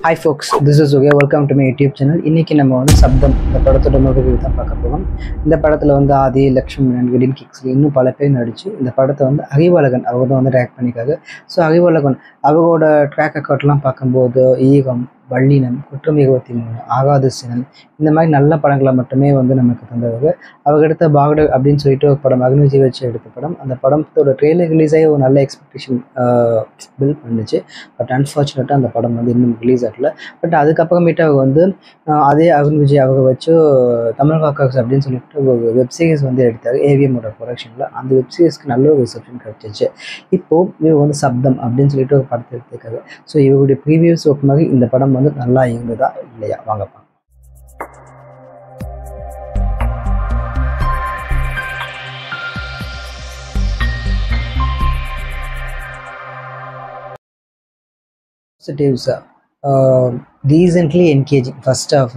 Hi folks, this is Uge. Welcome to my YouTube channel. இன்னைக்கு நம்ம வந்து சப்தம் இந்த படத்தோட ரிவ்யூ தான் பார்க்க போறோம். இந்த படத்துல வந்து ஆதி, லக்ஷ்மணன், கிரீன் கிக்ஸ் இன்னும் பல பேர் நடிச்சு இந்த படத்தை வந்து அறிவழகன் அவங்க தான் வந்து ட்ராக் பண்ணிக்காங்க. ஸோ அறிவழகன் அவரோட ட்ராக் ரெக்கார்ட்லாம் பார்க்கும்போது ஈகம், வள்ளினம், குற்றம் 23, ஆகாத சினம் இந்த மாதிரி நல்ல படங்களை மட்டுமே வந்து நமக்கு தந்தவங்க. அவங்க எடுத்த பாகடு அப்படின்னு சொல்லிட்டு ஒரு படம் அக்னிஜி வச்சு எடுத்த படம். அந்த படத்தோட ட்ரெய்லர் ரிலீஸ் ஆகி ஒரு நல்ல எக்ஸ்பெக்டேஷன் பில்ட் பண்ணுச்சு. பட் அன்ஃபார்ச்சுனேட்டாக அந்த படம் வந்து இன்னும் ரிலீஸ் ஆகல. பட் அதுக்கப்புறமேட்டு அவங்க வந்து அதே அருண் விஜய் அவங்க வச்சு தமிழ் வாக்கர்ஸ் அப்படின்னு சொல்லிட்டு ஒரு வெப்சீரிஸ் வந்து எடுத்தார் ஏவிஎம்மோட ப்ரொடக்ஷனில். அந்த வெப்சீரிஸ்க்கு நல்ல ஒரு ரிசப்ஷன் கிடச்சிச்சு. இப்போது இவர் வந்து சப்தம் அப்படின்னு சொல்லிட்டு ஒரு படத்தை எடுத்துருக்காரு. ஸோ இவருடைய ப்ரீவியஸ் ஒர்க் மாதிரி இந்த படம் வந்து நல்லா இருந்ததா இல்லையா வாங்கப்பா. பாசிட்டிவ்ஸா ரீசெண்ட்லி என்கேஜிங் ஃபர்ஸ்ட் ஆஃப்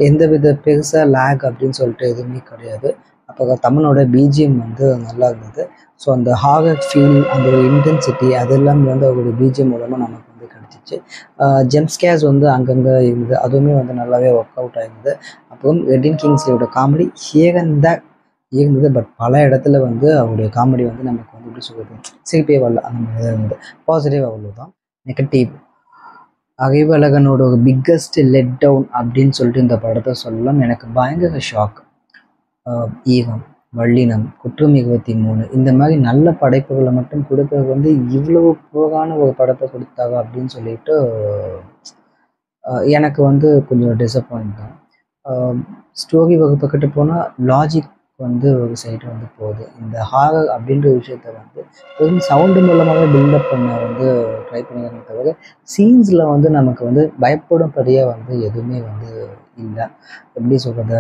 எந்த வித பெருசாக லேக் அப்படின்னு சொல்லிட்டு எதுவுமே கிடையாது. அப்போ தமிழோட பிஜிஎம் வந்து நல்லா இருந்தது. ஸோ அந்த ஹாரர் ஃபீல், அந்த ஒரு இன்டென்சிட்டி அதெல்லாம் வந்து அவருடைய பிஜிஎம் மூலமாக நமக்கு வந்து கிடச்சிச்சு. ஜெம்ஸ்கேர்ஸ் வந்து அங்கங்கே இருந்தது, அதுவுமே வந்து நல்லாவே ஒர்க் அவுட் ஆயிருந்தது. அப்புறம் ரெட்டின் கிங்ஸ்லியோட காமெடி ஹியர் இருந்தது. பட் பல இடத்துல வந்து அவருடைய காமெடி வந்து நமக்கு வந்து எப்படி சொல்கிறது சிரிப்பே வரல, அந்த மாதிரி தான் இருந்தது. பாசிட்டிவ் அவ்வளோ தான். நெகட்டிவ் அறிவழகனோட ஒரு பிக்கஸ்ட் லெட் டவுன் அப்படின்னு சொல்லிட்டு இந்த படத்தை சொல்லலாம். எனக்கு பயங்கர ஷாக். ஈகம், வள்ளினம், குற்றம் 23 இந்த மாதிரி நல்ல படைப்புகளை மட்டும் கொடுக்கறது வந்து இவ்வளவு புகழான ஒரு படத்தை கொடுத்தாங்க அப்படின்னு சொல்லிட்டு எனக்கு வந்து கொஞ்சம் டிசப்பாயிண்ட் தான். ஸ்டோரி வகுப்புக்கிட்ட போனால் லாஜிக் வந்து ஒரு சைடு வந்து போகுது. இந்த ஹாரர் அப்படின்ற விஷயத்த வந்து வெறும் சவுண்டு மூலமாகவே பில்டப் பண்ண வந்து ட்ரை பண்ணிக்கிறாங்க தவிர சீன்ஸில் வந்து நமக்கு வந்து பயப்படும்படியாக வந்து எதுவுமே வந்து இல்லை. எப்படி சொல்கிறது,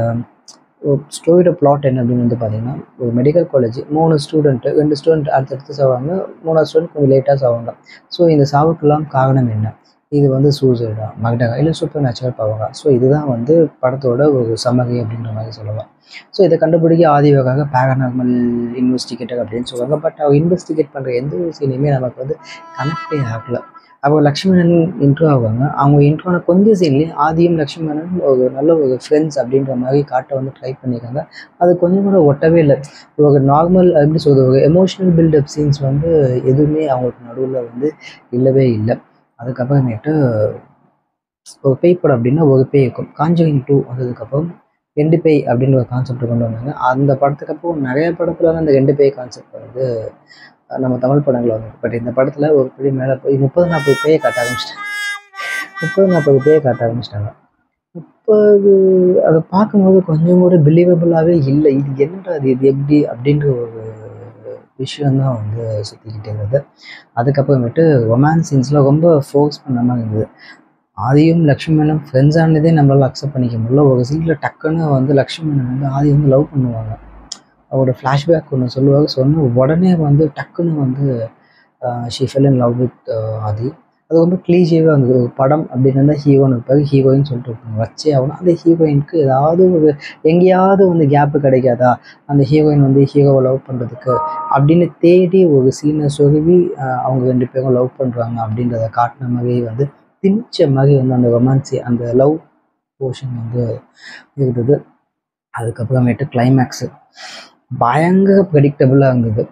ஸ்டோரியோட பிளாட் என்ன அப்படின்னு வந்து பார்த்தீங்கன்னா, ஒரு மெடிக்கல் காலேஜ் 2 ஸ்டூடெண்ட் அடுத்தடுத்து சாவாங்க. 3ஆவது ஸ்டூடெண்ட் கொஞ்சம் லேட்டாக சாவாங்க. ஸோ இந்த சாவுக்கெல்லாம் காரணம் என்ன? இது வந்து சூசைடா, மர்டரா, இல்லை சூப்பர் நேச்சுரல் பவரா? ஸோ இதுதான் வந்து படத்தோட ஒரு சமரி அப்படின்ற மாதிரி சொல்லலாம். ஸோ இதை கண்டுபிடிக்க ஆதிவகாக பேராநார்மல் இன்வெஸ்டிகேட்டர் அப்படின்னு சொல்லுவாங்க. பட் அவர் இன்வெஸ்டிகேட் பண்ணுற எந்த ஒரு சீனையுமே நமக்கு வந்து கனெக்டே ஆகலை. அவங்க லக்ஷ்மணன் இன்ட்ரோ ஆவாங்க. அவங்க இன்ட்ரோன கொஞ்சம் சீன்லேயே ஆதியும் லக்ஷ்மணன் ஒரு நல்ல ஒரு ஃப்ரெண்ட்ஸ் அப்படின்ற மாதிரி காட்ட வந்து ட்ரை பண்ணியிருக்காங்க. அது கொஞ்சம் கூட ஒட்டவே இல்லை. ஒரு நார்மல் எப்படி சொல்கிறது, ஒரு எமோஷ்னல் பில்டப் சீன்ஸ் வந்து எதுவுமே அவங்களுக்கு நடுவில் வந்து இல்லவே இல்லை. அதுக்கப்புறமேட்டு ஒரு பேய் படம் அப்படின்னா ஒரு பேய் இருக்கும். காஞ்சரிங் 2 வந்ததுக்கப்புறம் 2 பேய் அப்படின்னு ஒரு கான்செப்ட் கொண்டு வந்தாங்க. அந்த படத்துக்கு அப்புறம் நிறைய படத்தில் வந்து அந்த 2 பேய் கான்செப்ட் வந்து நம்ம தமிழ் படங்களில் வந்து. பட் இந்த படத்தில் ஒரு படி மேலே போய் 30-40 பேயை காட்ட ஆரம்பிச்சிட்டாங்க. 30-40 பேயை காட்ட ஆரம்பிச்சிட்டாங்க. 30 அதை பார்க்கும்போது கொஞ்சம் கூட பிலீவபிளாகவே இல்லை. இது என்னடா இது எப்படி அப்படின்ற ஒரு விஷயந்தான் வந்து சுற்றிக்கிட்டே இருந்தது. அதுக்கப்புறமேட்டு ரொமான்ஸ் சீன்ஸ்லாம் ரொம்ப ஃபோர்ஸ் பண்ண மாதிரி இருந்தது. ஆதியும் லக்ஷ்மணனும் ஃப்ரெண்ட்ஸ் ஆனதே நம்மளால் அக்செப்ட் பண்ணிக்க முடியல. ஒரு சீனில் டக்குன்னு வந்து லக்ஷ்மணன் வந்து ஆதி வந்து லவ் பண்ணுவாங்க. அவரோட ஃப்ளாஷ்பேக் ஒன்று சொல்லுவாங்க. சொன்ன உடனே வந்து டக்குன்னு வந்து she fell in love with Aadhi. அது ரொம்ப க்ளீஷேவாக இருந்தது. ஒரு படம் அப்படின்னு இருந்தால் ஹீரோன்னு இருப்பாரு, ஹீரோயின் சொல்லிட்டு வச்சே ஆகணும். அந்த ஹீரோயினுக்கு ஏதாவது ஒரு எங்கேயாவது வந்து கேப்பு கிடைக்காதா அந்த ஹீரோயின் வந்து ஹீரோவை லவ் பண்ணுறதுக்கு அப்படின்னு தேடி ஒரு சீனை சொருவி அவங்க 2 பேரும் லவ் பண்ணுறாங்க அப்படின்றத காட்டின மாதிரி வந்து திணிச்ச மாதிரி வந்து அந்த ரொமான்ஸி அந்த லவ் போர்ஷன் வந்து இருந்தது. அதுக்கப்புறமேட்டு கிளைமேக்ஸு பயங்கர ப்ரெடிக்டபுளாக இருந்தது.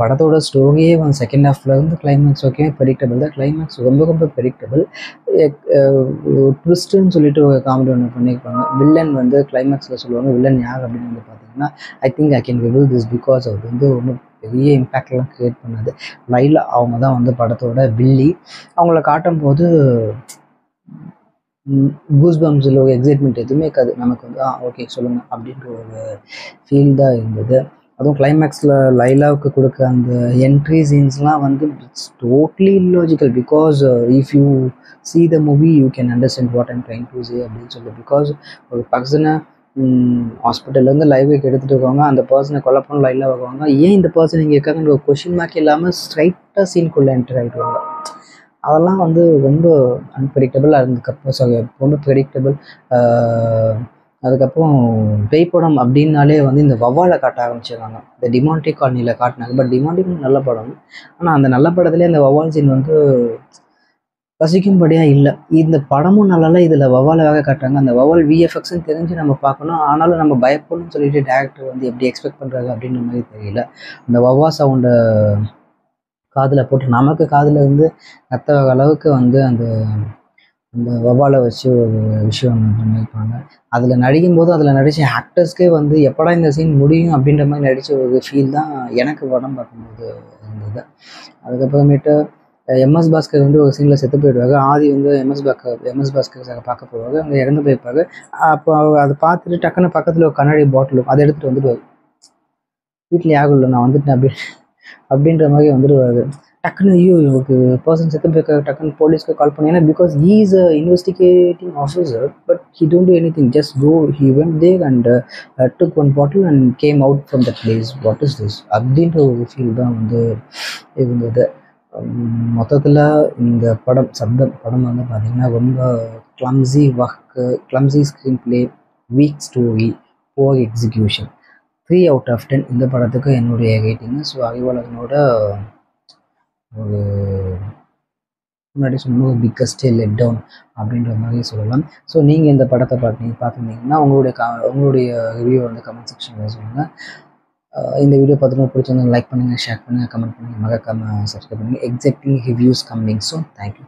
படத்தோட ஸ்டோரியே வந்து செகண்ட் ஹாஃப்லேருந்து கிளைமேக்ஸ் வரைக்குமே ப்ரெடிக்டபிள் தான். கிளைமேக்ஸ் ரொம்ப ப்ரெடிக்டபிள். ட்விஸ்ட்டுன்னு சொல்லிட்டு ஒரு காமெடி ஒன்று பண்ணியிருப்பாங்க. வில்லன் வந்து கிளைமேக்ஸில் சொல்லுவாங்க. வில்லன் யார் அப்படின்னு வந்து பார்த்தீங்கன்னா, I think I can reveal this because அது வந்து ஒன்றும் பெரிய இம்பேக்ட்லாம் க்ரியேட் பண்ணது. லைலா அவங்க தான் வந்து படத்தோட வில்லி. அவங்கள காட்டும் போது கூஸ்பம்ஸில் ஒரு எக்ஸைட்மெண்ட் எதுவுமே இருக்காது. நமக்கு வந்து ஓகே சொல்லுங்கள் அப்படின்ற ஒரு ஃபீல் தான் இருந்தது. அதுவும் கிளைமேக்ஸில் லைலாவுக்கு கொடுக்க அந்த என்ட்ரி சீன்ஸ்லாம் வந்து it's totally illogical. Because if you see the movie you can understand what I'm trying to say அப்படின்னு சொல்லி. பிகாஸ் ஒரு பர்சனை ஹாஸ்பிட்டல்லேருந்து லைவுக்கு எடுத்துகிட்டு வருவாங்க. அந்த பர்சனை கொலை பண்ண லைலாக வருவாங்க. ஏன் இந்த பர்சன் இங்கே இருக்காங்கன்ற ஒரு கொஷின் மார்க் இல்லாமல் ஸ்ட்ரைட்டாக சீனுக்குள்ளே என்டர் ஆகிடுவாங்க. அதெல்லாம் வந்து ரொம்ப அன்பிரடிக்டபிளாக இருந்ததுக்கப்புறம் ரொம்ப ப்ரெடிக்டபிள். அதுக்கப்புறம் பேய் படம் அப்படின்னாலே வந்து இந்த வவ்வாலை காட்ட ஆரம்பிச்சிடுறாங்க. இந்த டிமாண்டி காலனியில் காட்டினாங்க. பட் டிமாண்டி நல்ல படம். ஆனால் அந்த நல்ல படத்துலேயே அந்த வவ்வால் சீன் வந்து ரசிக்கும்படியாக இல்லை. இந்த படமும் நல்லால, இதில் வவ்வாலாக காட்டுறாங்க. அந்த வவ்வால் விஎஃப்எக்ஸ்ன்னு தெரிஞ்சு நம்ம பார்க்கணும். ஆனாலும் நம்ம பயப்படணும்னு சொல்லிட்டு டேரக்டர் வந்து எப்படி எக்ஸ்பெக்ட் பண்ணுறாங்க அப்படின்ற மாதிரி தெரியல. அந்த வவ்வா சவுண்டை காதில் போட்டு நமக்கு காதில் இருந்து கத்த அளவுக்கு வந்து அந்த அந்த வவ்வாலை வச்சு ஒரு விஷயம் ஒன்று பண்ணியிருப்பாங்க. அதில் நடிக்கும்போது அதில் நடித்த ஆக்டர்ஸ்க்கே வந்து எப்படா இந்த சீன் முடியும் அப்படின்ற மாதிரி நடித்த ஒரு ஃபீல் தான் எனக்கு படம் பார்க்கும்போது இருந்தது. அதுக்கப்புறமேட்டு எம்எஸ் பாஸ்கர் வந்து ஒரு சீனில் செத்து போயிடுவாங்க. ஆதி வந்து எம்எஸ் பாஸ்கர் சாரை பார்க்க போவாங்க. அங்கே இறந்து போயிருப்பாங்க. அப்போ அதை பார்த்துட்டு டக்குன்னு பக்கத்தில் ஒரு கண்ணாடி பாட்டிலும் அதை எடுத்துகிட்டு வந்துடுவார். வீட்டில் யாரும் இல்லை, நான் வந்துட்டேன் அப்படின்ற மாதிரி வந்துடுவார். டக்குன்னு ஐயோ இவருக்கு பர்சன் செத்து போயிருக்காரு, டக்குன்னு போலீஸ்க்கு கால் பண்ணி, ஏன்னா because he is a investigating officer, but he don't do anything, just go he went there and took one bottle and came out from that place. What is this அப்படின்ற ஒரு feel தான் வந்து இருந்தது. மொத்தத்தில் இந்த படம் வந்து பார்த்திங்கன்னா ரொம்ப கிளம்ஸி work, கிளம்ஸி screen play, week story, poor execution. 3/10 இந்த படத்துக்கு என்னுடைய ரேட்டிங்கு. ஸோ அறிவாளனோட ஒரு முன்னாடி சொன்ன ஒரு பிக்கஸ்டே லெட் டவுன் அப்படின்ற மாதிரி சொல்லலாம். ஸோ நீங்கள் இந்த படத்தை பார்த்துருந்தீங்கன்னா உங்களுடைய ரிவ்யூ வந்து கமெண்ட் செக்ஷனில் சொல்லுங்கள். இந்த வீடியோ பார்த்துட்டு பிடிச்சிருந்தா லைக் பண்ணுங்கள், ஷேர் பண்ணுங்கள், கமெண்ட் பண்ணுங்கள், மறக்காமல் சப்ஸ்கிரைப் பண்ணுங்கள். Exactly reviews coming. So thank you.